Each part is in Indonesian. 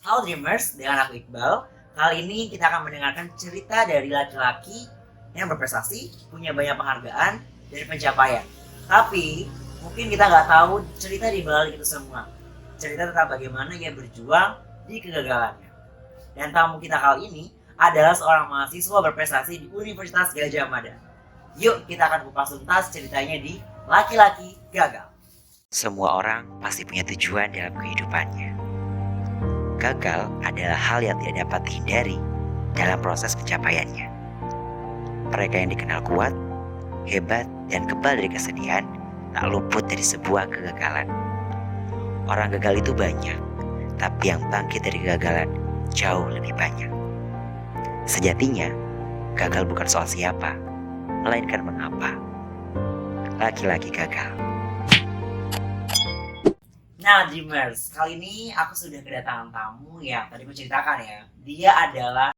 Halo Dreamers, dengan aku Iqbal. Kali ini kita akan mendengarkan cerita dari laki-laki yang berprestasi, punya banyak penghargaan, dan pencapaian. Tapi mungkin kita nggak tahu cerita di balik itu semua. Cerita tentang bagaimana ia berjuang di kegagalannya. Dan tamu kita kali ini adalah seorang mahasiswa berprestasi di Universitas Gadjah Mada. Yuk kita akan kupas tuntas ceritanya di Laki-Laki Gagal. Semua orang pasti punya tujuan dalam kehidupannya. Gagal adalah hal yang tidak dapat dihindari dalam proses pencapaiannya. Mereka yang dikenal kuat, hebat, dan kebal dari kesedihan tak luput dari sebuah kegagalan. Orang gagal itu banyak, tapi yang bangkit dari kegagalan jauh lebih banyak. Sejatinya, gagal bukan soal siapa, melainkan mengapa. Laki-laki gagal. Nah, Dreamers, kali ini aku sudah kedatangan tamu yang tadi menceritakan ya. Dia adalah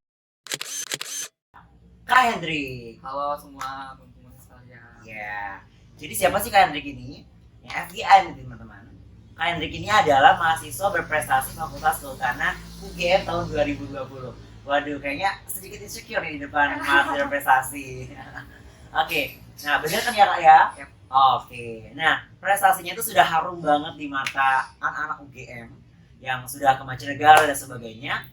Kak Hendrik. Halo semua teman-teman sekalian. Ya, jadi siapa sih Kak Hendrik ini? Ya, FYI nih teman-teman. Kak Hendrik ini adalah mahasiswa berprestasi Fakultas Kehutanan UGM tahun 2020. Waduh, kayaknya sedikit insecure nih di depan mahasiswa berprestasi. Oke, nah benar kan ya Kak ya? Yap. Oke, nah prestasinya itu sudah harum banget di mata anak-anak UGM yang sudah ke mancanegara dan sebagainya.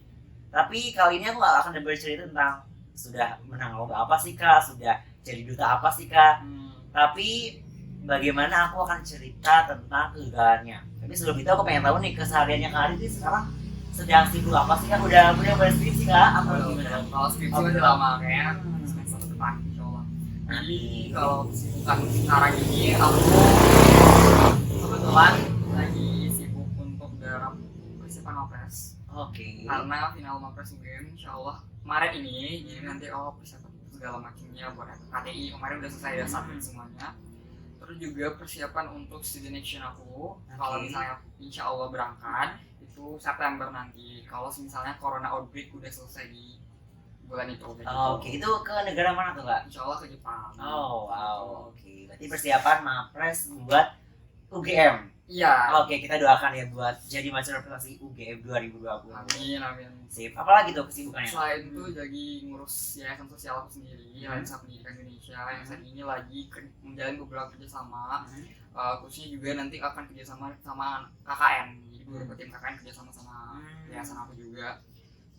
Tapi kali ini aku gak akan bercerita tentang sudah menang lomba apa sih Kak, sudah jadi duta apa sih Kak. Tapi bagaimana aku akan cerita tentang kegagalannya. Tapi sebelum itu aku pengen tahu nih kesehariannya Kak Ari sekarang sedang sibuk apa sih Kak? Udah berskripsi Kak? Atau gimana? Kalau skripsi udah lama kayaknya semester depan insyaallah. Jadi kalau kesibukan sekarang ini aku kebetulan lagi sibuk untuk garap persiapan Mapres. Oke. Karena final Mapres UGM insyaallah Maret ini, jadi nanti persiapan segala macamnya buat KTI kemarin udah selesai dan submit semuanya. Terus juga persiapan untuk student action aku. Kalau misalnya insya Allah berangkat itu September nanti. Kalau misalnya corona outbreak udah selesai di bulan itu. Oke, itu ke negara mana tuh Kak? Insya Allah ke Jepang. Oh wow, oke. Berarti persiapan Mapres buat UGM. Iya. Oke, kita doakan ya buat jadi mahasiswa prestasi UGM 2020. Amin. Sip. Apalagi tuh kesibukannya? Selain itu jadi ngurus yayasan sosial aku sendiri, Yayasan Pendidikan Indonesia, yang saat ini lagi menjalin beberapa kerjasama. Khususnya juga nanti akan kerjasama sama KKN, jadi beberapa tim KKN kerjasama sama yayasan aku juga.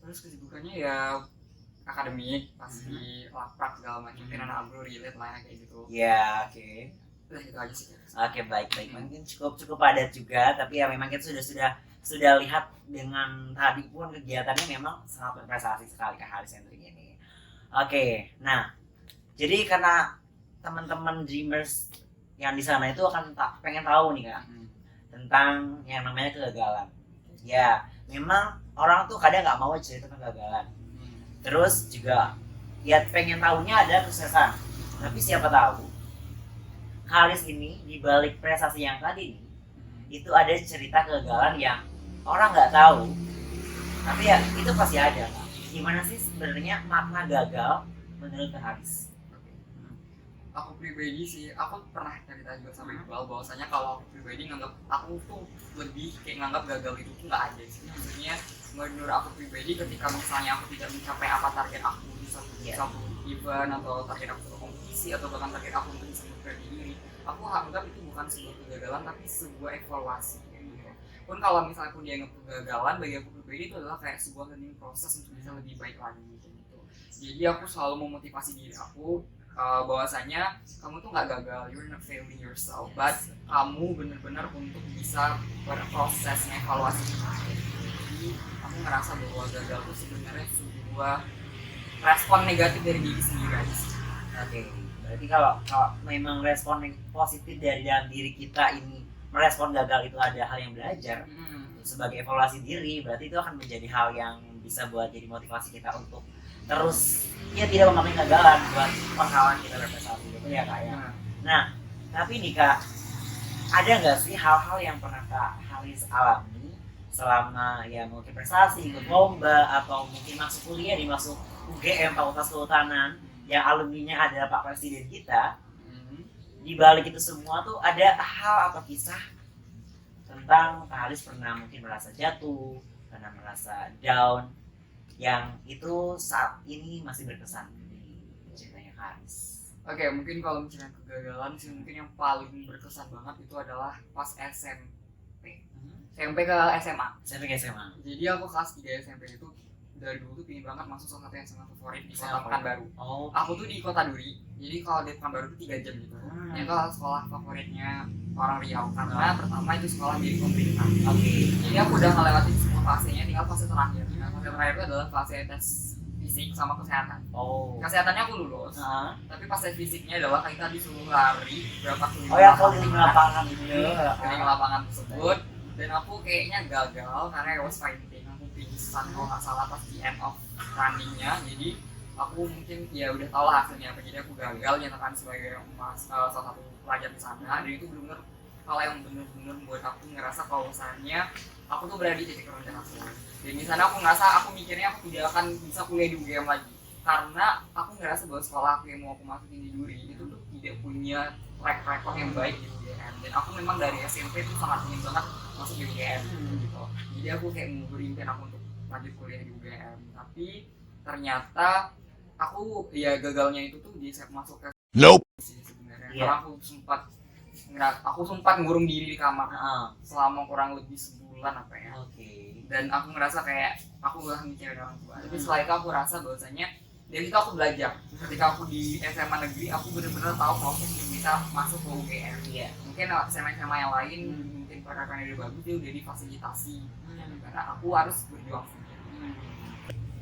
Terus kesibukannya ya akademik, pasti laprak segala macam, anak agro relate lah kayak gitu. Ya, oke. Udah itu aja sih. Oke, baik. Mungkin cukup padat juga, tapi ya memang kita sudah lihat dengan tadi pun kegiatannya memang sangat berprestasi sekali Kak Haris Hendrik ini. Oke, nah jadi karena teman-teman Dreamers yang di sana itu akan pengen tahu nih Kak tentang yang namanya kegagalan. Ya, memang orang tuh kadang nggak mau cerita tentang kegagalan. Terus juga ya pengen tahunya ada kesuksesan. Tapi siapa tahu Haris ini di balik prestasi yang tadi nih, itu ada cerita kegagalan yang orang nggak tahu, tapi ya itu pasti ada Kak. Gimana sih sebenarnya makna gagal menurut Haris? Aku pribadi sih, aku pernah cerita juga sama Iqbal bahwasanya kalau aku pribadi nganggap aku tuh lebih kayak nganggap gagal itu tuh nggak ada sih. Maksudnya menurut aku pribadi ketika misalnya aku tidak mencapai apa target aku di satu event atau target aku untuk kompetisi atau bahkan target aku untuk bisa memperbaiki diri, aku anggap itu bukan sebuah kegagalan tapi sebuah evaluasi gitu. Pun kalau misalnya aku dianggap kegagalan, bagi aku pribadi itu adalah kayak sebuah learning process untuk bisa lebih baik lagi gitu. Jadi aku selalu memotivasi diri aku bahwasanya kamu tuh nggak gagal, you're not failing yourself, but kamu benar-benar untuk bisa berproses evaluasi. Jadi aku ngerasa bahwa gagal itu sebenarnya sebuah respon negatif dari diri sendiri aja sih. Oke, berarti kalau memang respon positif dari dalam diri kita ini merespon gagal itu ada hal yang belajar sebagai evaluasi diri, berarti itu akan menjadi hal yang bisa buat jadi motivasi kita untuk terus ya tidak memakai kegagalan buat penghalang kita berprestasi gitu ya Kak ya. Nah, tapi nih Kak, ada nggak sih hal-hal yang pernah Kak Haris alami selama ya mungkin prestasi, ikut lomba atau mungkin masuk kuliah di masuk UGM Fakultas Kehutanan yang alumninya adalah Pak Presiden kita? Di balik itu semua tuh ada hal atau kisah tentang Kak Haris pernah mungkin merasa jatuh pernah merasa down yang itu saat ini masih berkesan di ceritanya Kak Aris? Oke, mungkin kalau misalnya kegagalan sih mungkin yang paling berkesan banget itu adalah pas SMP. SMP ke SMA. SMP ke SMA. Jadi aku kelas 3 SMP itu dari dulu tuh pingin banget masuk salah satu SMA favorit di kota Pekanbaru. Oh, Aku tuh di Kota Duri, jadi kalau di Pekanbaru itu 3 jam gitu. Itu sekolah favoritnya orang Riau karena pertama itu sekolah milik pemerintah. Oke. Jadi aku udah ngelewatin semua fasenya, tinggal fase terakhir. Nah, fase terakhir itu adalah fase tes fisik sama kesehatan. Oh. Kesehatannya aku lulus, tapi pas tes fisiknya adalah kita disuruh lari berapa kilo. Oh ya, kalau di lapangan itu. Keliling lapangan tersebut, dan aku kayaknya gagal karena I was fighting. Aku pingsan kalau nggak salah pas di end of runningnya. Jadi aku mungkin ya udah tau lah hasilnya apa. Jadi aku gagal nyatakan sebagai salah satu pelajar di sana. Dan itu benar-benar hal yang benar-benar buat aku ngerasa kalau misalnya aku tuh berada di titik rendah aku. Dan di sana aku ngerasa, aku mikirnya aku tidak akan bisa kuliah di UGM lagi karena aku ngerasa bahwa sekolah aku yang mau aku masukin di Duri itu tuh tidak punya track record yang baik di UGM. Dan aku memang dari SMP tuh sangat ingin banget masuk di UGM gitu. Jadi aku kayak nguburin aku untuk lanjut kuliah di UGM. Tapi ternyata aku ya gagalnya itu tuh di masuk ke sebenarnya. Karena aku sempat ngurung diri di kamar selama kurang lebih sebulan apa ya. Dan aku ngerasa kayak aku udah mikirin orang tua. Tapi setelah itu aku rasa bahwasanya dari itu aku belajar. Ketika aku di SMA negeri, aku benar-benar tahu proses yang bisa masuk ke UGM. Mungkin SMA yang lain mungkin perkarakan udah bagus, dia udah difasilitasi. Karena aku harus berjuang sendiri.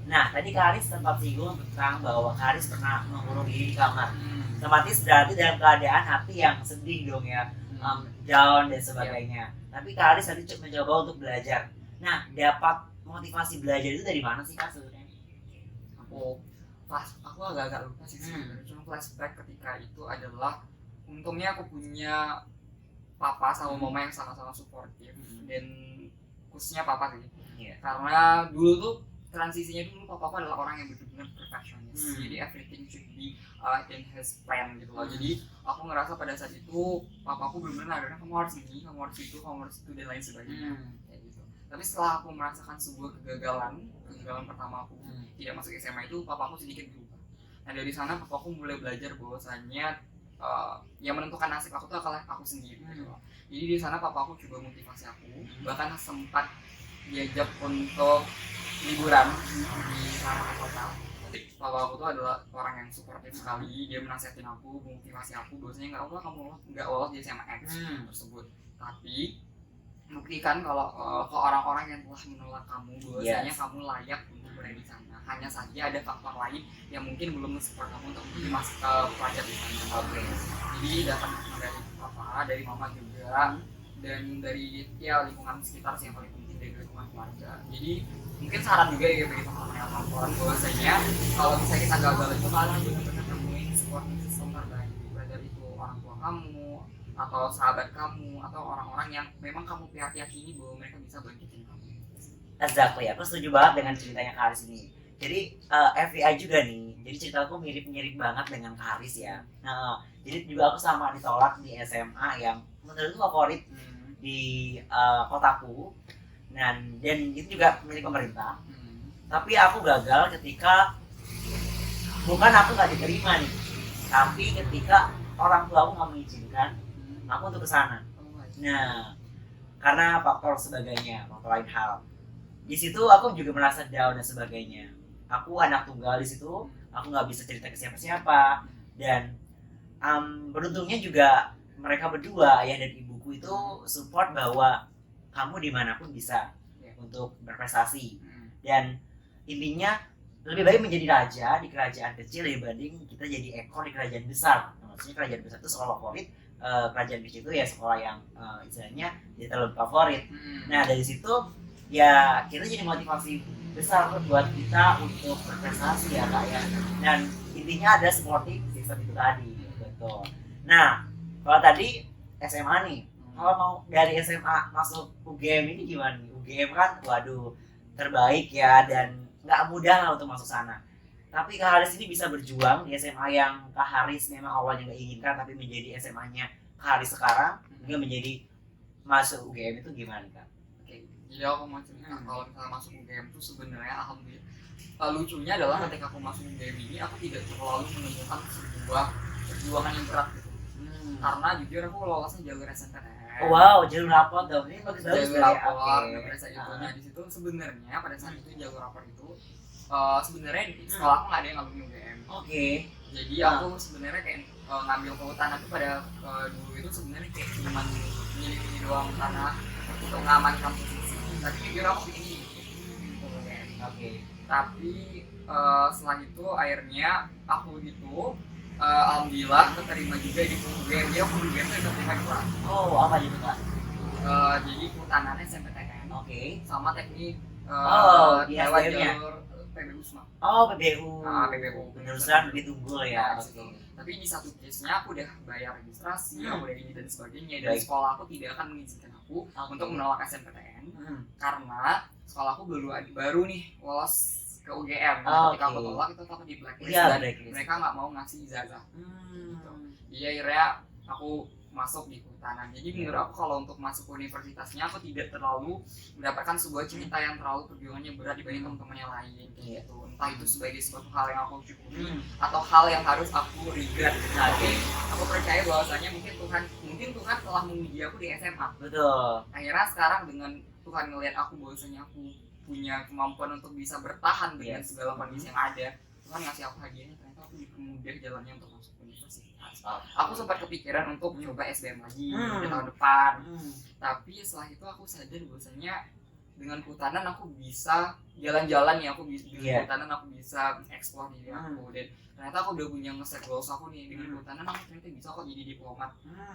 Nah, tadi Kak Aris sempat singgung tentang bahwa Kak Aris pernah mengurung diri di kamar. Otomatis berarti dalam keadaan hati yang sedih dong ya, down dan sebagainya. Tapi Kak Aris tadi mencoba untuk belajar. Nah, dapat motivasi belajar itu dari mana sih Kak sebenarnya? Aku agak-agak lupa sih sebenarnya. Cuma flashback ketika itu adalah untungnya aku punya papa sama mama yang sama-sama suportif dan khususnya papa sih. Karena dulu tuh transisinya dulu papaku adalah orang yang benar-benar perfectionist. Jadi everything should be in his plan gitu loh. Jadi aku ngerasa pada saat itu papaku benar-benar ada kamu harus ini, kamu harus itu, kamu harus itu dan lain sebagainya. Kayak gitu. Tapi setelah aku merasakan sebuah kegagalan pertama aku tidak masuk SMA itu, papaku sedikit berubah. Nah dari sana papaku mulai belajar bahwasannya yang menentukan nasib aku tuh adalah aku sendiri. Gitu loh. Jadi di sana papaku coba motivasi aku, bahkan sempat diajak untuk liburan di sana kota. Papa aku tuh adalah orang yang suportif sekali. Dia menasihatin aku, memotivasi aku bahwasanya nggak apa kamu nggak lolos di SMA X tersebut. Tapi buktikan kalau ke orang-orang yang telah menolak kamu bahwasanya kamu layak untuk berada di sana. Hanya saja ada faktor lain yang mungkin belum mensupport kamu untuk masuk ke pelajar di sana. Jadi dapat dari papa, dari mama juga, dan dari ya lingkungan sekitar sih yang paling penting, dari lingkungan keluarga. Jadi mungkin saran juga ya bagi teman-teman yang nonton bahwasanya kalau bisa kita gagal itu kalian benar-benar nemuin support system terbaik, whether itu orang tua kamu atau sahabat kamu atau orang-orang yang memang kamu yakini bahwa mereka bisa bangkitin kamu. Exactly, aku setuju banget dengan ceritanya Kak Aris ini. Jadi FYI juga nih, jadi ceritaku mirip-mirip banget dengan Kak Aris ya. Nah, jadi juga aku sama ditolak di SMA yang menurutku favorit di kotaku. Dan itu juga milik pemerintah. Tapi aku gagal ketika bukan aku nggak diterima nih, tapi ketika orang tua aku nggak mengizinkan aku untuk kesana. Nah, karena faktor sebagainya, faktor lain hal. Di situ aku juga merasa down dan sebagainya. Aku anak tunggal di situ, aku nggak bisa cerita ke siapa-siapa. Dan beruntungnya juga mereka berdua, ayah dan ibuku itu support bahwa kamu dimanapun bisa untuk berprestasi. Dan intinya lebih baik menjadi raja di kerajaan kecil dibanding kita jadi ekor di kerajaan besar. Maksudnya kerajaan besar itu sekolah favorit, kerajaan kecil itu ya sekolah yang istilahnya jadi terlalu favorit. Nah dari situ ya kita jadi motivasi besar buat kita untuk berprestasi ya Kak ya. Dan intinya ada supporting system itu tadi. Betul. Nah kalau tadi SMA nih, kalau mau dari SMA masuk UGM ini gimana nih? UGM kan waduh terbaik ya dan nggak mudah lah untuk masuk sana. Tapi Kak Haris ini bisa berjuang di SMA yang Kak Haris memang awalnya nggak inginkan tapi menjadi SMA-nya Kak Haris sekarang hingga menjadi masuk UGM itu gimana Kak? Oke, Jadi aku mau cerita kalau misalnya masuk UGM tuh sebenarnya alhamdulillah lucunya adalah ketika aku masuk UGM ini aku tidak terlalu menemukan sebuah perjuangan yang berat gitu. Karena jujur aku lolosnya jalur SNPTN. Wow, jalur rapot dong. Ini bagus-bagus Jalur dari rapor, pada itu. Nah di situ sebenarnya pada saat itu jalur rapor itu sebenarnya di sekolah aku nggak ada yang ngambil UGM. Oke. Jadi aku sebenarnya kayak ngambil kehutanan itu pada dulu itu sebenarnya kayak cuma milih-milih doang karena untuk ngamankan posisi. Tapi jujur aku ini UGM. Oke. Tapi setelah itu akhirnya aku gitu alhamdulillah keterima juga di UGM. Dia aku UGM itu keterima juga. Oh, apa gitu Kak? Jadi kehutanannya SMPTN. Oke. Sama teknik di lewat SDM-nya? jalur PBU semua. Oh, PBU. PBU. Penerusan lebih tunggul ya. Oke. Tapi di satu case-nya aku udah bayar registrasi, aku udah ini dan sebagainya, dan Baik. sekolah aku tidak akan mengizinkan aku untuk menolak SNPTN karena sekolah aku baru nih lolos ke UGM. Ketika aku tolak itu aku di blacklist Iya, dan blacklist. mereka nggak mau ngasih ijazah. Hmm. Jadi akhirnya aku masuk di kehutanan. Jadi menurut aku kalau untuk masuk ke universitasnya aku tidak terlalu mendapatkan sebuah cerita yang terlalu perjuangannya berat dibanding teman-teman yang lain kayak gitu. Entah itu sebagai suatu hal yang aku syukuri atau hal yang harus aku regret. Tapi aku percaya bahwasanya mungkin Tuhan telah menguji aku di SMA. Betul. Akhirnya sekarang dengan Tuhan ngelihat aku bahwasanya aku punya kemampuan untuk bisa bertahan dengan segala kondisi yang ada, Tuhan ngasih aku hadiahnya, ternyata aku dipermudah jalannya untuk masuk universitas. Aku sempat kepikiran untuk coba SBM lagi di tahun depan, tapi setelah itu aku sadar bahwasanya dengan kehutanan aku bisa jalan-jalan ya, aku bisa dengan kehutanan aku bisa explore diri aku, dan ternyata aku udah punya nge-set goals aku nih. Dengan kehutanan aku ternyata bisa kok jadi diplomat,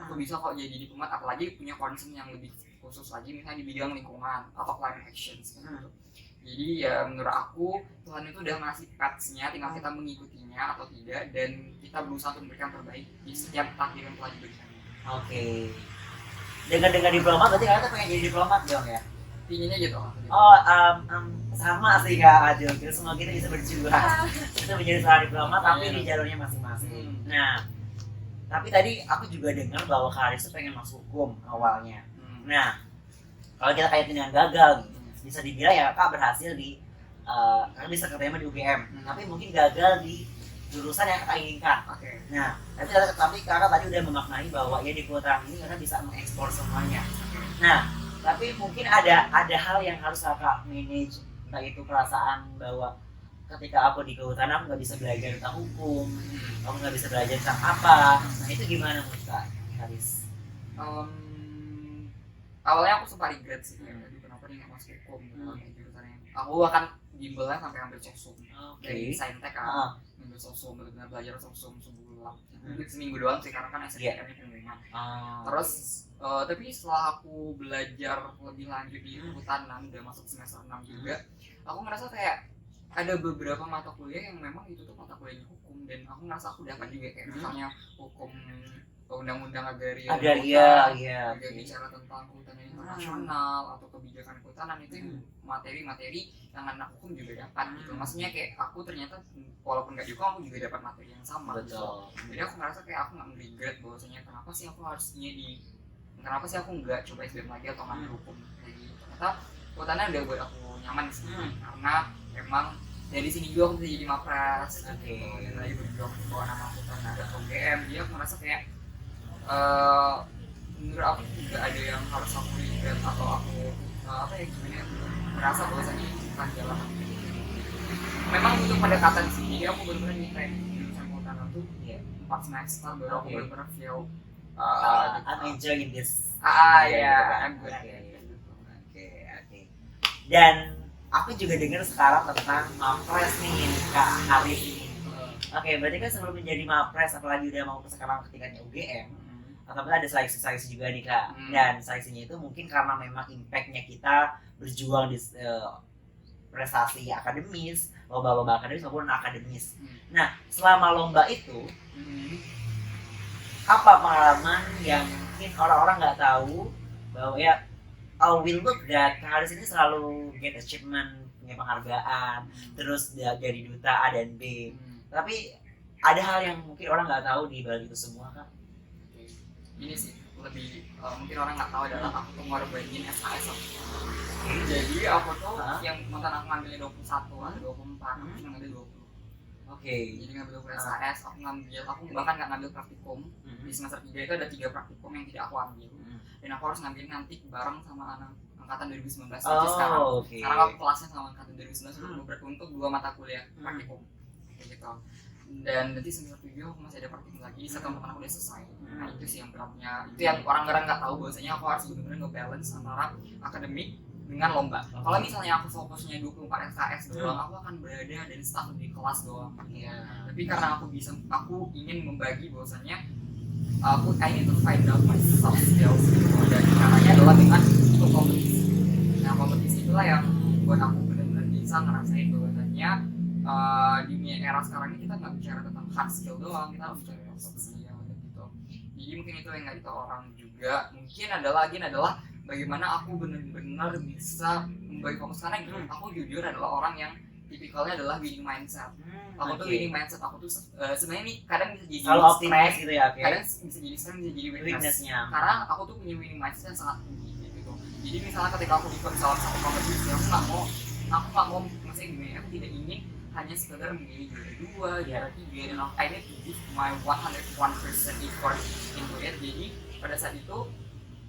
aku bisa kok jadi diplomat, apalagi punya concern yang lebih khusus lagi misalnya di bidang lingkungan atau climate action gitu. Jadi ya menurut aku Tuhan itu udah ngasih paths-nya, tinggal kita mengikutinya atau tidak, dan kita berusaha untuk memberikan terbaik di setiap takdir yang telah diberikan. Oke. Dengan diplomat berarti kalian tuh pengen jadi diplomat dong ya? Inginnya gitu. Oh, sama sih Kak Adil. Kita semua kita bisa berjuang. Kita menjadi seorang diplomat tapi di jalurnya masing-masing. Nah, tapi tadi aku juga dengar bahwa Kak Aris tuh pengen masuk hukum awalnya. Nah, kalau kita kaitin dengan gagal, bisa dibilang ya Kak berhasil di Kakak bisa keterima di UGM, tapi mungkin gagal di jurusan yang Kakak inginkan. Oke. Nah, tapi Kakak tadi udah memaknai bahwa ya di kehutanan ini Kakak bisa mengekspor semuanya. Nah, tapi mungkin ada hal yang harus Kakak manage, entah itu perasaan bahwa ketika aku di kehutanan aku nggak bisa belajar tentang hukum, aku nggak bisa belajar tentang apa. Nah itu gimana menurut Kak Aris? Awalnya aku sempat regret sih, kenapa dia nggak masuk hukum jurusannya. Aku akan bimbelnya sampai ambil sosum dari saintek kan, ambil sosum, benar-benar belajar sosum sebulan, seminggu doang sih karena kan SNM-nya pengumuman. Terus tapi setelah aku belajar lebih lanjut di kehutanan, udah masuk semester 6 juga, aku ngerasa kayak ada beberapa mata kuliah yang memang itu tuh mata kuliahnya hukum, dan aku ngerasa aku dapat juga kayak misalnya hukum undang-undang agraria, juga bicara tentang kehutanan internasional atau kebijakan kehutanan, itu materi-materi yang anak hukum juga dapat gitu. Maksudnya kayak aku ternyata walaupun nggak juga aku juga dapat materi yang sama. Betul. Gitu. Jadi aku ngerasa kayak aku nggak regret bahwasanya kenapa sih aku nggak coba SBM lagi atau ngambil hukum lagi. Ternyata kehutanan udah buat aku nyaman sih, karena emang dari sini juga aku bisa jadi mapres, dan lagi berjuang bawa nama kehutanan ada UGM. Dia aku merasa kayak menurut aku tidak ada yang harus aku regret atau aku merasa bahwasanya ini bukan jalan aku. Memang butuh pendekatan sih, jadi aku benar-benar nyiptain jurusan kehutanan tuh 4 semester baru aku benar-benar feel I'm enjoying this. I'm good. Oke. Dan aku juga dengar sekarang tentang mapres nih Kak Haris ini. Oke, berarti kan sebelum menjadi mapres, apalagi udah mau sekarang ketikanya UGM, ataupun ada seleksi juga nih Kak. Dan seleksinya itu mungkin karena memang impactnya kita berjuang di prestasi akademis, lomba-lomba akademis maupun akademis. Nah, selama lomba itu, apa pengalaman yang mungkin orang-orang nggak tahu bahwa ya will look that Kak Haris ini selalu get achievement, punya penghargaan, terus dari duta A dan B. Tapi ada hal yang mungkin orang nggak tahu di balik itu semua Kak. Ini sih lebih mungkin orang nggak tahu adalah aku tuh ngorbanin SKS aku. Jadi aku tuh yang mantan aku ngambilnya 21 atau 24, aku cuma ngambil 20. Jadi ngambil 20 SKS, aku bahkan nggak ngambil praktikum. Di semester 3 itu ada 3 praktikum yang tidak aku ambil. Dan aku harus ngambil nanti bareng sama anak angkatan 2019 aja sekarang. Sekarang aku kelasnya sama angkatan 2019 untuk 2 mata kuliah praktikum. Gitu. Dan nanti semester 7 aku masih ada praktikum lagi, satu tahun aku udah selesai. Nah itu sih yang beratnya, itu yang orang-orang nggak tahu bahwasanya aku harus benar-benar nge-balance antara akademik dengan lomba. Kalau misalnya aku fokusnya 24 SKS doang, aku akan berada dan stuck di kelas doang. Tapi karena aku ingin membagi bahwasanya I need to find out my soft skills gitu. Dan caranya adalah dengan ikut kompetisi. Nah kompetisi itulah yang buat aku benar-benar bisa ngerasain bahwasanya di dunia era sekarang ini kita nggak bicara tentang hard skill doang, kita harus bicara tentang soft skill gitu. Jadi mungkin itu yang nggak tahu orang juga. Mungkin adalah bagaimana aku benar-benar bisa membagi fokus, karena aku jujur adalah orang yang tipikalnya adalah winning mindset. Aku tuh winning mindset, aku tuh sebenarnya ini kadang bisa jadi selalu optimis gitu ya, kadang bisa jadi strength, bisa jadi weakness-nya. Karena aku tuh punya winning mindset yang sangat tinggi gitu. Jadi misalnya ketika aku ikut salah satu kompetisi, aku nggak mau maksudnya gini, aku tidak ingin hanya sekedar memilih juara 2, juara 3, dan I need to give my 101% effort into it. Jadi pada saat itu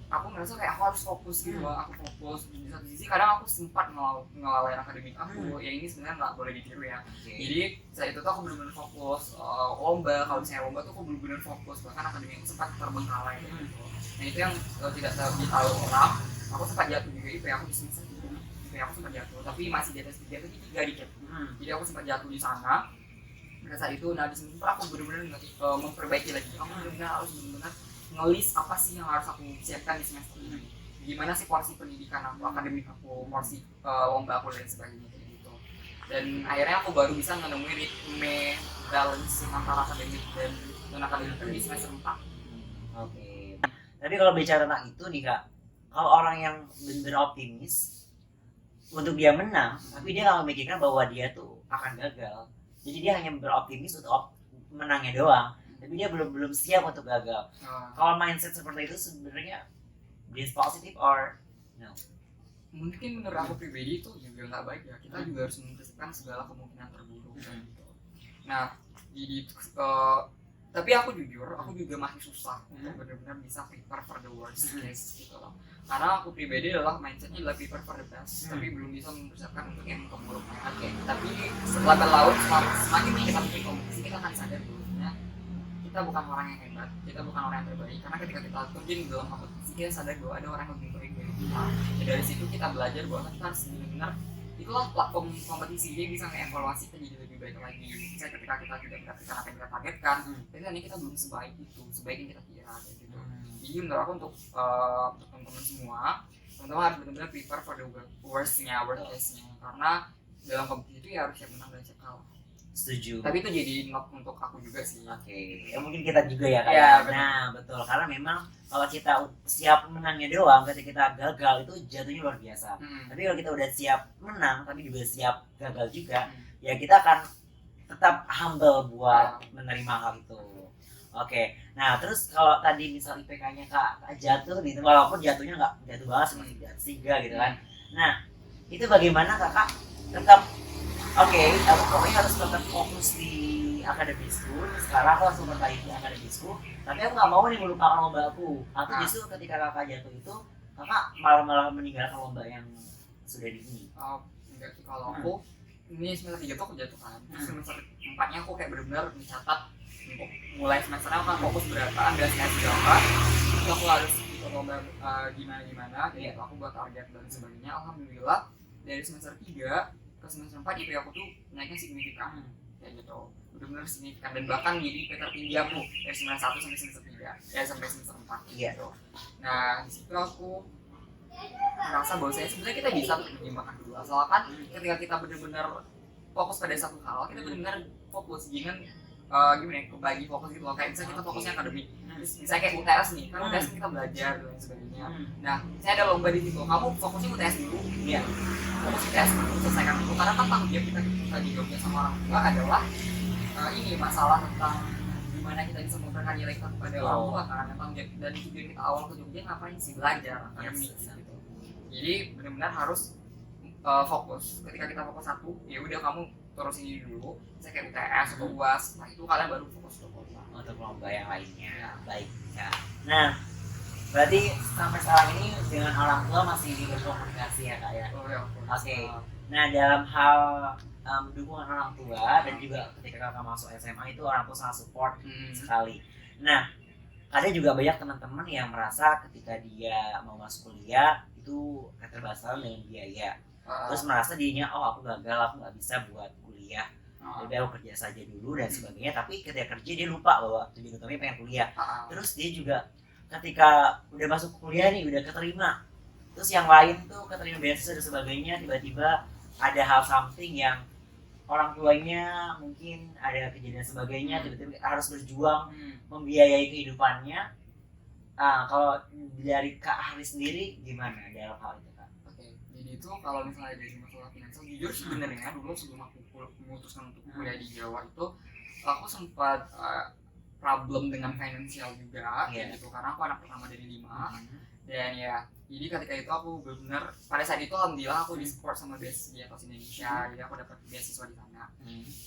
aku merasa kayak aku harus fokus gitu loh, aku fokus. Di satu sisi kadang aku sempat ngelalaiin akademik aku, ya ini sebenarnya nggak boleh ditiru ya. Jadi saat itu tuh aku benar-benar fokus lomba, kalau misalnya lomba tuh aku benar-benar fokus, bahkan akademik aku sempat terbengkalai gitu. Nah itu yang tidak tahu orang, aku sempat jatuh juga, IP aku di semester 3, IP aku sempat jatuh, tapi masih di atas 3 tapi 3 dikit. Jadi aku sempat jatuh di sana. Pada saat itu, nah di semester aku benar-benar memperbaiki lagi. Aku benar-benar harus ngelis apa sih yang harus aku siapkan di semester ini. Gimana sih porsi pendidikan aku, akademik aku, porsi lomba aku dan sebagainya kayak gitu. Dan akhirnya aku baru bisa menemui ritme balance antara akademik dan akademik di semester 4. Tapi kalau bicara tentang itu nih Kak, kalau orang yang benar-benar optimis untuk dia menang, tapi dia nggak memikirkan bahwa dia tuh akan gagal. Jadi dia hanya beroptimis untuk menangnya doang, tapi dia belum siap untuk gagal. Kalau mindset seperti itu sebenarnya this positive or no? Mungkin menurut aku pribadi itu juga nggak baik ya. Kita juga harus mempersiapkan segala kemungkinan terburuk gitu. Nah, tapi aku jujur, aku juga masih susah untuk benar-benar bisa prepare for the worst case gitu loh. Karena aku pribadi adalah mindsetnya adalah prepare for the best, tapi belum bisa mempersiapkan untuk yang terburuknya. Tapi setelah berlaut, semakin kita bikin kompetisi, kita akan sadar bahwa kita bukan orang yang hebat, kita bukan orang yang terbaik. Karena ketika kita terjun dalam kompetisi, kita sadar bahwa ada orang yang lebih baik dari kita. Dan dari situ kita belajar bahwa kita harus benar-benar, itulah platform kompetisi, dia bisa nge-evaluasi kita jadi lebih baik lagi. Misalnya ketika kita tidak mendapatkan apa yang kita targetkan, tapi nanti kita belum sebaik itu, sebaik yang kita kira gitu. Jadi menurut aku untuk teman-teman semua, teman-teman harus benar-benar prepare for the worst case-nya. Karena dalam kompetisi itu ya harus siap menang dan siap kalah. Setuju. Tapi itu jadi not untuk aku juga sih. Ya mungkin kita juga ya Kak. Nah betul, karena memang kalau kita siap menangnya doang, ketika kita gagal itu jatuhnya luar biasa. Tapi kalau kita udah siap menang, tapi juga siap gagal juga, ya kita akan tetap humble buat menerima hal itu. Nah terus kalau tadi misal IPK-nya Kak jatuh gitu, walaupun jatuhnya nggak jatuh banget seperti jatuh 3 gitu kan. Nah itu bagaimana Kakak tetap aku pokoknya harus tetap fokus di akademisku. Sekarang aku harus memperbaiki akademisku, tapi aku nggak mau nih melupakan lomba aku. Atau justru ketika Kakak jatuh itu, Kakak malah meninggalkan lomba yang sudah ini. Enggak sih, kalau aku ini semester 3 tuh aku jatuh kan. Semester 4-nya aku kayak benar-benar mencatat untuk mulai semesternya aku akan fokus berapa, ambil semester berapa, terus aku harus ikut lomba gimana. Jadi aku buat target dan sebagainya. Alhamdulillah dari semester 3 ke semester 4 IP aku tuh naiknya signifikan kayak gitu, benar-benar signifikan, dan bahkan jadi IP tertinggi aku dari semester 1 sampai semester 3 sampai semester 4 gitu. Nah disitu aku merasa bahwa sebenarnya kita bisa menyeimbangkan kedua, asalkan ketika kita benar-benar fokus pada satu hal, kita benar-benar fokus, jangan gimana ya, kebagi fokus gitu loh. Kayak misalnya kita fokusnya akademik, misalnya kayak UTS nih, kan UTS kita belajar dan sebagainya. Nah saya ada lomba di situ, kamu fokusnya UTS dulu, fokus UTS dulu, selesaikan dulu. Karena kan tanggung jawab kita di jawabnya sama orang tua adalah ini masalah tentang gimana kita bisa memberikan nilai kita kepada orang tua kan. Memang dan tujuan kita awal ke Jogja ngapain sih, belajar akademik gitu. Jadi benar-benar harus fokus. Ketika kita fokus satu, ya udah kamu terusin ini dulu, saya kayak UTS atau UAS, nah itu kalian baru fokus untuk lomba yang lainnya. Baik ya. Nah, berarti sampai sekarang ini dengan orang tua masih berkomunikasi ya kak ya? Oke. Nah, dalam hal dukungan orang tua dan juga ketika kakak masuk SMA itu orang tua sangat support sekali. Nah, ada juga banyak teman-teman yang merasa ketika dia mau masuk kuliah itu keterbatasan dengan biaya. Terus merasa dirinya, oh aku gagal, aku nggak bisa buat kuliah, jadi aku kerja saja dulu dan sebagainya. Tapi ketika kerja dia lupa bahwa tujuan utamanya pengen kuliah. Terus dia juga ketika udah masuk kuliah nih, udah keterima, terus yang lain tuh keterima beasiswa dan sebagainya, tiba-tiba ada hal something yang orang tuanya mungkin ada kejadian sebagainya, tiba-tiba harus berjuang membiayai kehidupannya. Kalau dari Kak Hari sendiri gimana dalam hal itu Kak? Jadi itu kalau misalnya dari masalah finansial, jujur sebenarnya dulu sebelum aku memutuskan untuk kuliah di Jawa itu aku sempat problem dengan finansial juga gitu, karena aku anak pertama dari 5 dan ya jadi ketika itu aku benar pada saat itu alhamdulillah aku di-support sama BES di atas Indonesia, jadi aku dapat beasiswa di sana.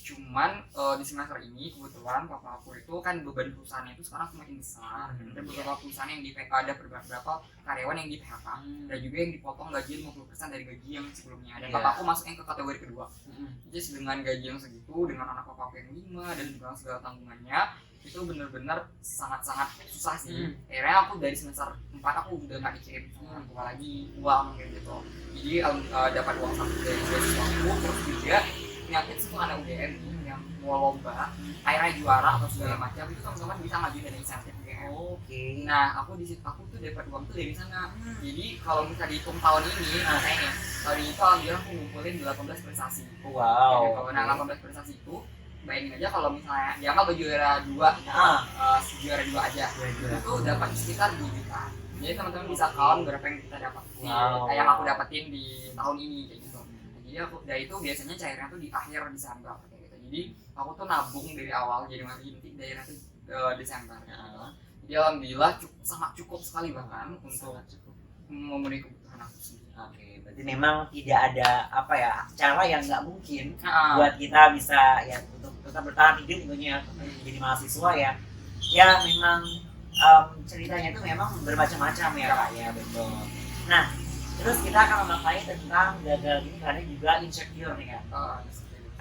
Cuman di semester ini kebetulan papa aku itu kan beban perusahaannya itu sekarang semakin besar dan beberapa perusahaan yang di PHK, ada beberapa karyawan yang di PHK dan juga yang dipotong gaji 50% dari gaji yang sebelumnya, dan papa aku masuk yang ke kategori kedua. Jadi dengan gaji yang segitu, dengan anak papa aku yang 5 dan dengan segala tanggungannya, itu benar-benar sangat-sangat susah sih. Akhirnya aku dari semester 4 aku udah nggak dikirim sama orang tua lagi uang kayak gitu. Jadi dapat uang saku dari beasiswa aku, terus juga nyakit itu ada UGM yang mau lomba, akhirnya juara atau segala macam, itu teman-teman bisa ngajuin dari insentif UGM. Nah aku di situ aku tuh dapat uang tuh dari sana. Jadi kalau misalnya dihitung tahun ini, kayaknya tahun ini tuh alhamdulillah aku ngumpulin 18 prestasi. Wow. Nah 18 prestasi itu bayangin aja kalau misalnya dia nggak juara 2, juara 2 aja, itu dapat sekitar 2 juta. Jadi teman-teman bisa count berapa yang kita dapat, yang aku dapetin di tahun ini kayak gitu. Jadi aku dari itu biasanya cairnya tuh di akhir Desember kayak gitu. Jadi aku tuh nabung dari awal jadi inti dari nanti Desember. Jadi alhamdulillah sangat cukup sekali bahkan untuk memenuhi kebutuhan aku sendiri. Berarti memang tidak ada cara yang nggak mungkin buat kita bisa ya untuk tetap bertahan hidup tentunya menjadi mahasiswa ya. Ya memang ceritanya itu memang bermacam-macam ya Kak ya, betul. Nah terus kita akan memaknai tentang gagal ini karena juga insecure nih Kak.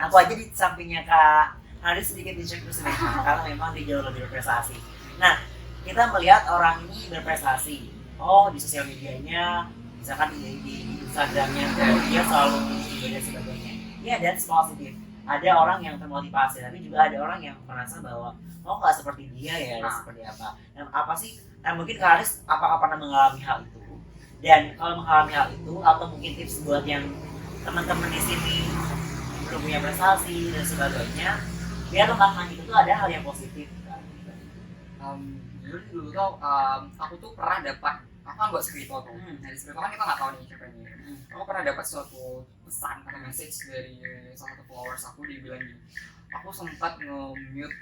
Aku aja di sampingnya Kak Haris sedikit insecure sebenarnya karena memang dia jauh lebih berprestasi. Nah kita melihat orang ini berprestasi, di sosial medianya misalkan di Instagramnya dia selalu dan sebagainya. Ya that's positif. Ada orang yang termotivasi, tapi juga ada orang yang merasa bahwa nggak seperti dia ya, seperti apa. Nah apa sih? Nah mungkin Kak Haris apakah pernah mengalami hal itu? Dan kalau mengalami hal itu, atau mungkin tips buat yang teman-teman di sini belum punya prestasi dan sebagainya, biar memaknai itu tuh ada hal yang positif kan? Dulu tuh aku tuh pernah dapat, aku kan buat skripto tuh. Nah di skripto kan kita nggak tahu nih siapa ini. Aku pernah dapat suatu pesan atau message dari salah satu followers aku, dia bilang gini, aku sempat nge-mute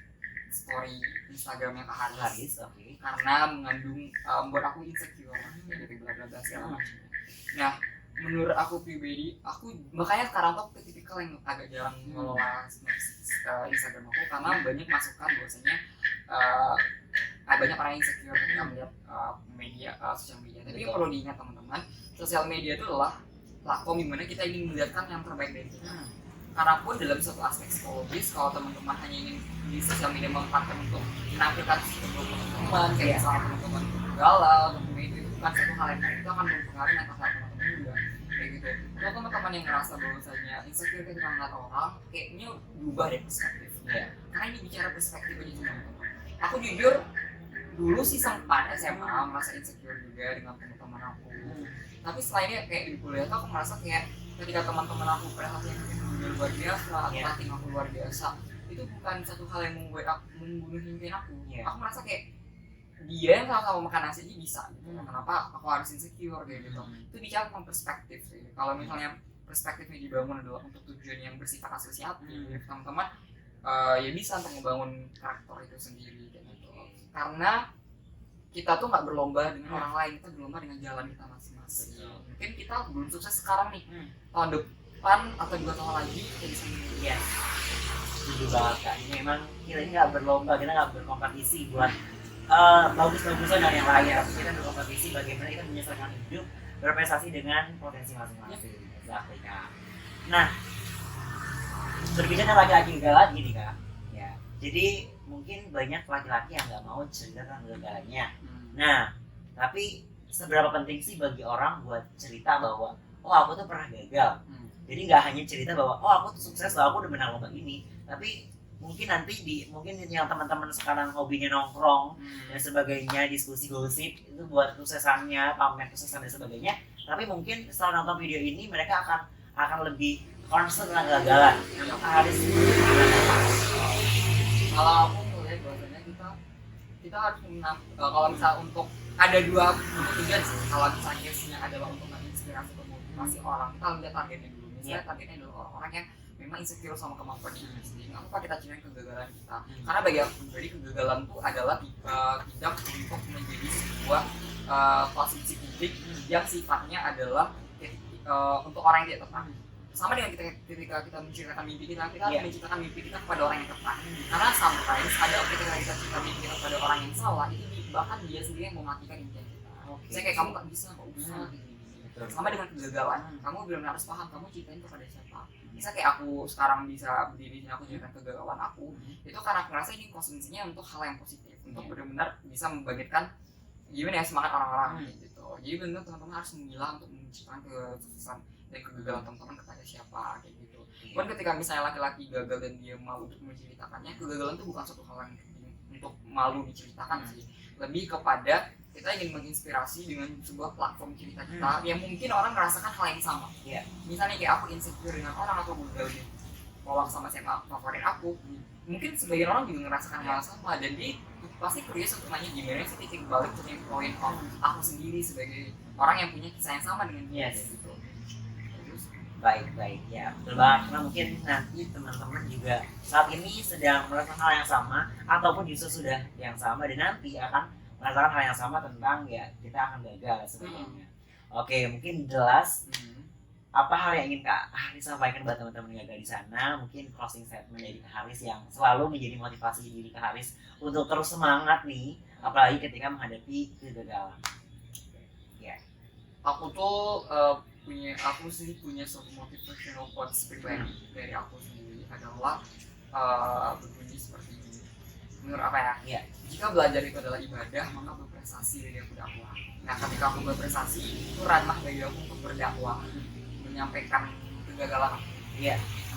story Instagramnya Kak Haris, karena mengandung membuat aku insecure dari bla-bla segala macam. Nah menurut aku pribadi, aku makanya sekarang tuh tipikal yang agak jarang ngelola Instagram aku karena banyak masukan bahwasanya banyak orang yang insecure ketika melihat media, sosial media. Tapi yang perlu diingat teman-teman, sosial media itu adalah platform dimana kita ingin melihatkan yang terbaik dari kita. Karena pun dalam suatu aspek psikologis, kalau teman-teman hanya ingin di sosial media memanfaatkan untuk menampilkan teman-teman, kayak misalnya teman-teman galau, teman-teman itu bukan satu hal yang baik, itu akan mempengaruhi mental teman-teman juga. Kayak gitu. Kalau teman-teman yang ngerasa bahwasanya insecure ketika melihat orang, kayaknya berubah dari perspektif. Karena ini bicara perspektif aja teman-teman. Aku jujur dulu sih sempat SMA merasa insecure juga dengan teman-teman aku. Tapi setelah ini kayak di kuliah tuh aku merasa kayak ketika teman-teman aku perhatian aku luar biasa, perhatian aku luar biasa, itu bukan satu hal yang membuat aku membunuh impian aku. Aku merasa kayak dia yang sama-sama makan nasi aja bisa gitu. Kenapa aku harus insecure kayak gitu. Itu bicara tentang perspektif sih. Kalau misalnya perspektifnya dibangun adalah untuk tujuan yang bersifat asosiatif, teman-teman ya bisa untuk membangun karakter itu sendiri kayak gitu. Karena kita tuh nggak berlomba dengan orang lain, kita berlomba dengan jalan kita masing-masing. Mungkin kita belum sukses sekarang nih, tahun depan atau 2 tahun lagi kita bisa Iya, setuju banget Kak. Ini memang kita ini nggak berlomba, kita nggak berkompetisi buat bagus-bagusan dari yang lain, tapi kita berkompetisi bagaimana kita menyelesaikan hidup, berprestasi dengan potensi masing-masing. Exactly, Kak. Nah, berbicara laki-laki gagal gini Kak, ya. Jadi mungkin banyak laki-laki yang nggak mau cerita tentang kegagalannya. Nah, tapi seberapa penting sih bagi orang buat cerita bahwa oh aku tuh pernah gagal. Jadi nggak hanya cerita bahwa oh aku tuh sukses, bahwa aku udah menang lomba ini, tapi mungkin nanti mungkin yang teman-teman sekarang hobinya nongkrong dan sebagainya, diskusi gosip itu buat kesuksesannya, pamer kesuksesan dan sebagainya. Tapi mungkin setelah nonton video ini mereka akan lebih concern tentang kegagalan. Harus kalau aku melihat bahwasanya kita harus kalau misalnya untuk ada 2 tujuan sih. Kalau misalnya case-nya adalah untuk menginspirasi atau motivasi orang, kita lihat targetnya dulu. Misalnya targetnya adalah orang-orang yang memang insecure sama kemampuan diri sendiri. Apa kita ceritain kegagalan kita? Karena bagi aku pribadi kegagalan itu adalah tidak untuk menjadi sebuah posisi publik yang sifatnya adalah untuk orang yang tidak tepat. Sama dengan ketika kita menceritakan mimpi kita harus menceritakan mimpi kita kepada orang yang tepat. Karena sometimes ada ketika kita ceritakan mimpi kita kepada orang yang salah, itu bahkan dia sendiri yang mematikan impian kita. Misalnya kayak kamu nggak bisa, nggak usah gini. Sama dengan kegagalan, kamu benar-benar harus paham kamu ceritain kepada siapa. Misal kayak aku sekarang bisa berdiri di sini, aku ceritain kegagalan aku, itu karena aku ngerasa ini konsumsinya untuk hal yang positif, untuk benar-benar bisa membangkitkan gimana ya semangat orang-orang gitu. Jadi benar teman-teman harus memilah untuk menceritakan kesuksesan dan kegagalan teman-teman kepada siapa kayak gitu. Cuman ketika misalnya laki-laki gagal dan dia malu untuk menceritakannya, kegagalan itu bukan suatu hal yang untuk malu diceritakan sih. Lebih kepada kita ingin menginspirasi dengan sebuah platform cerita kita yang mungkin orang merasakan hal yang sama. Misalnya kayak aku insecure dengan orang atau gagal di pola sama SMA favorit aku, mungkin sebagian orang juga merasakan hal yang sama dan dia pasti curious untuk nanya gimana sih titik balik turning point of aku sendiri sebagai orang yang punya kisah yang sama dengan dia gitu. Baik ya, betul banget. Karena mungkin nanti teman-teman juga saat ini sedang merasakan hal yang sama ataupun justru sudah yang sama dan nanti akan merasakan hal yang sama tentang ya kita akan gagal sebenarnya. Oke, mungkin jelas apa hal yang ingin Kak Haris sampaikan buat teman-teman yang gagal di sana. Mungkin closing statement dari Kak Haris yang selalu menjadi motivasi diri Kak Haris untuk terus semangat nih, apalagi ketika menghadapi kegagalan. Aku tuh punya suatu motivational quotes pribadi dari aku sendiri adalah berbunyi seperti ini. Menurut apa ya? Jika belajar itu adalah ibadah, maka berprestasi dari aku dakwah. Nah, ketika aku berprestasi, itu ranah bagi aku untuk berdakwah, menyampaikan kegagalan aku,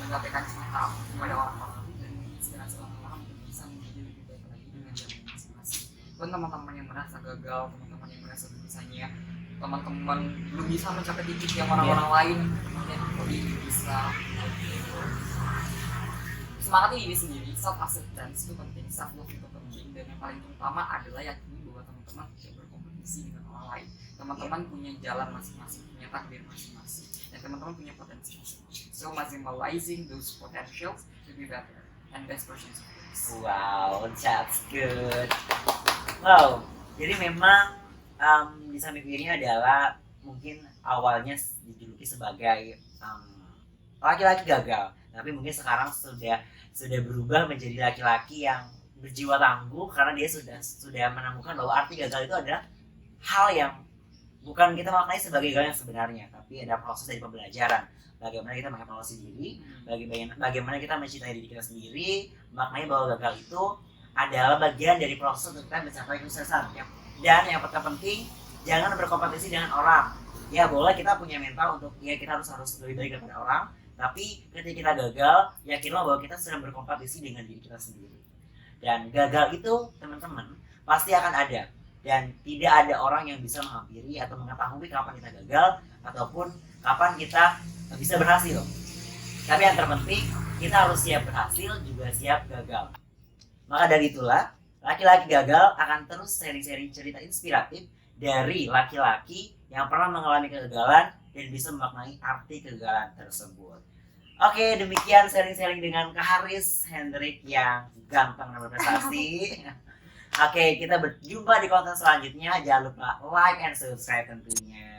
menyampaikan cerita aku kepada orang-orang dan menginspirasi orang-orang untuk bisa menjadi lebih baik lagi dengan jalan masing-masing. Dan teman-teman yang merasa gagal, teman-teman yang merasa misalnya teman-teman belum bisa mencapai titik yang orang-orang lain, mungkin lebih bisa semangat diri sendiri. Self acceptance itu penting, self love itu penting, dan yang paling utama adalah yakini bahwa teman-teman tidak berkompetisi dengan orang lain. Teman-teman punya jalan masing-masing, punya takdir masing-masing, dan teman-teman punya potensi masing-masing. So maximizing those potentials to be better and best versions of yourself. Wow, that's good. Wow, jadi memang di samping ini adalah mungkin awalnya dijuluki sebagai laki-laki gagal, tapi mungkin sekarang sudah berubah menjadi laki-laki yang berjiwa tangguh karena dia sudah menemukan bahwa arti gagal itu adalah hal yang bukan kita maknai sebagai gagal yang sebenarnya, tapi ada proses dari pembelajaran. Bagaimana kita mengevaluasi diri, bagaimana kita mencintai diri kita sendiri, maknai bahwa gagal itu adalah bagian dari proses untuk kita mencapai kesuksesan. Dan yang terpenting, jangan berkompetisi dengan orang. Ya boleh kita punya mental untuk kita harus lebih baik daripada orang, tapi ketika kita gagal, yakinlah bahwa kita sedang berkompetisi dengan diri kita sendiri. Dan gagal itu teman-teman pasti akan ada, dan tidak ada orang yang bisa menghampiri atau mengetahui kapan kita gagal ataupun kapan kita bisa berhasil. Tapi yang terpenting, kita harus siap berhasil juga siap gagal. Maka dari itulah laki-laki gagal akan terus sharing-sharing cerita inspiratif dari laki-laki yang pernah mengalami kegagalan dan bisa memaknai arti kegagalan tersebut. Oke, demikian sharing-sharing dengan Kak Haris Hendrik yang gampang dan berprestasi. Oke, kita berjumpa di konten selanjutnya. Jangan lupa like and subscribe tentunya.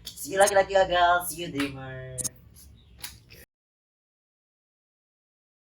See you lagi gagal, see you dreamer.